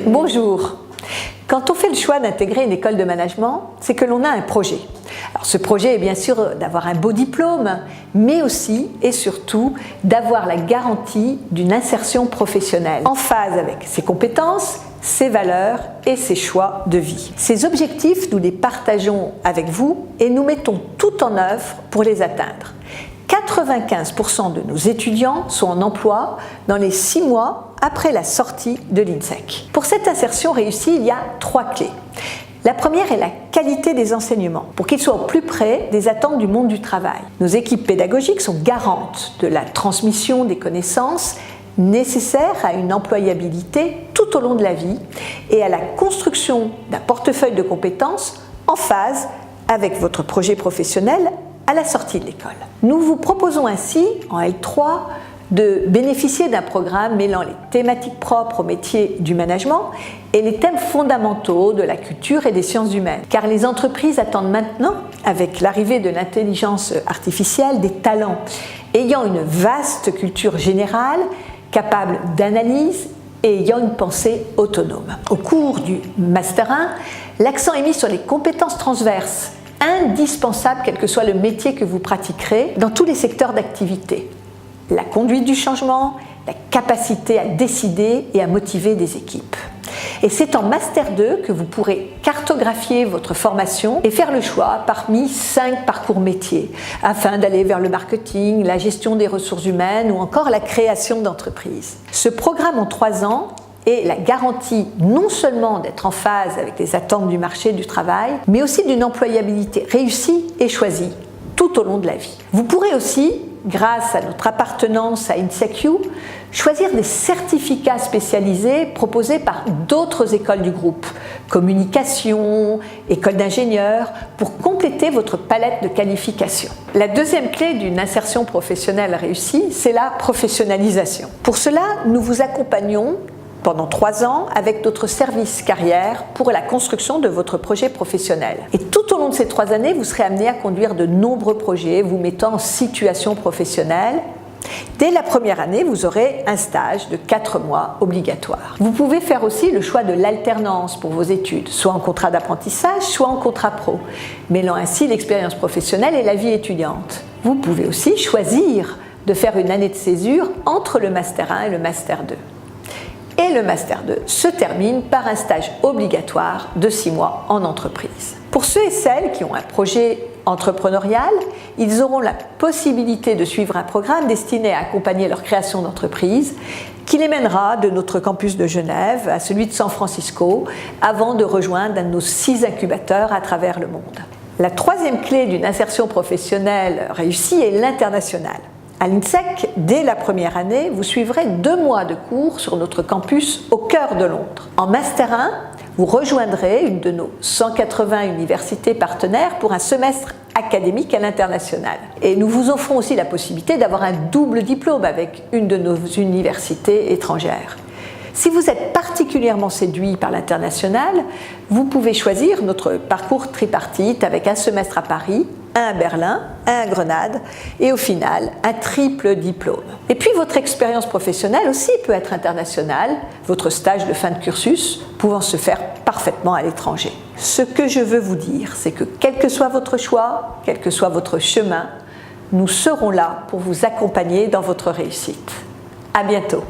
Bonjour. Quand on fait le choix d'intégrer une école de management, c'est que l'on a un projet. Alors ce projet est bien sûr d'avoir un beau diplôme, mais aussi et surtout d'avoir la garantie d'une insertion professionnelle en phase avec ses compétences, ses valeurs et ses choix de vie. Ces objectifs, nous les partageons avec vous et nous mettons tout en œuvre pour les atteindre. 95% de nos étudiants sont en emploi dans les 6 mois après la sortie de l'INSEC. Pour cette insertion réussie, il y a 3 clés. La première est la qualité des enseignements, pour qu'ils soient au plus près des attentes du monde du travail. Nos équipes pédagogiques sont garantes de la transmission des connaissances nécessaires à une employabilité tout au long de la vie et à la construction d'un portefeuille de compétences en phase avec votre projet professionnel à la sortie de l'école. Nous vous proposons ainsi, en L3, de bénéficier d'un programme mêlant les thématiques propres au métier du management et les thèmes fondamentaux de la culture et des sciences humaines. Car les entreprises attendent maintenant, avec l'arrivée de l'intelligence artificielle, des talents ayant une vaste culture générale, capable d'analyse et ayant une pensée autonome. Au cours du Master 1, l'accent est mis sur les compétences transverses, indispensables quel que soit le métier que vous pratiquerez dans tous les secteurs d'activité. La conduite du changement, la capacité à décider et à motiver des équipes. Et c'est en Master 2 que vous pourrez cartographier votre formation et faire le choix parmi 5 parcours métiers afin d'aller vers le marketing, la gestion des ressources humaines ou encore la création d'entreprises. Ce programme en 3 ans est la garantie non seulement d'être en phase avec les attentes du marché du travail, mais aussi d'une employabilité réussie et choisie tout au long de la vie. Vous pourrez aussi, grâce à notre appartenance à INSECU, choisir des certificats spécialisés proposés par d'autres écoles du groupe, communication, école d'ingénieurs, pour compléter votre palette de qualifications. La deuxième clé d'une insertion professionnelle réussie, c'est la professionnalisation. Pour cela, nous vous accompagnons pendant 3 ans avec notre service carrière pour la construction de votre projet professionnel. Et tout au long de ces 3 années, vous serez amené à conduire de nombreux projets vous mettant en situation professionnelle. Dès la première année, vous aurez un stage de 4 mois obligatoire. Vous pouvez faire aussi le choix de l'alternance pour vos études, soit en contrat d'apprentissage, soit en contrat pro, mêlant ainsi l'expérience professionnelle et la vie étudiante. Vous pouvez aussi choisir de faire une année de césure entre le Master 1 et le Master 2. Et le Master 2 se termine par un stage obligatoire de 6 mois en entreprise. Pour ceux et celles qui ont un projet entrepreneurial, ils auront la possibilité de suivre un programme destiné à accompagner leur création d'entreprise qui les mènera de notre campus de Genève à celui de San Francisco avant de rejoindre un de nos 6 incubateurs à travers le monde. La troisième clé d'une insertion professionnelle réussie est l'international. À l'INSEC, dès la première année, vous suivrez 2 mois de cours sur notre campus au cœur de Londres. En Master 1, vous rejoindrez une de nos 180 universités partenaires pour un semestre académique à l'international. Et nous vous offrons aussi la possibilité d'avoir un double diplôme avec une de nos universités étrangères. Si vous êtes particulièrement séduit par l'international, vous pouvez choisir notre parcours tripartite avec un semestre à Paris, un à Berlin, un à Grenade et au final un triple diplôme. Et puis votre expérience professionnelle aussi peut être internationale, votre stage de fin de cursus pouvant se faire parfaitement à l'étranger. Ce que je veux vous dire, c'est que quel que soit votre choix, quel que soit votre chemin, nous serons là pour vous accompagner dans votre réussite. À bientôt.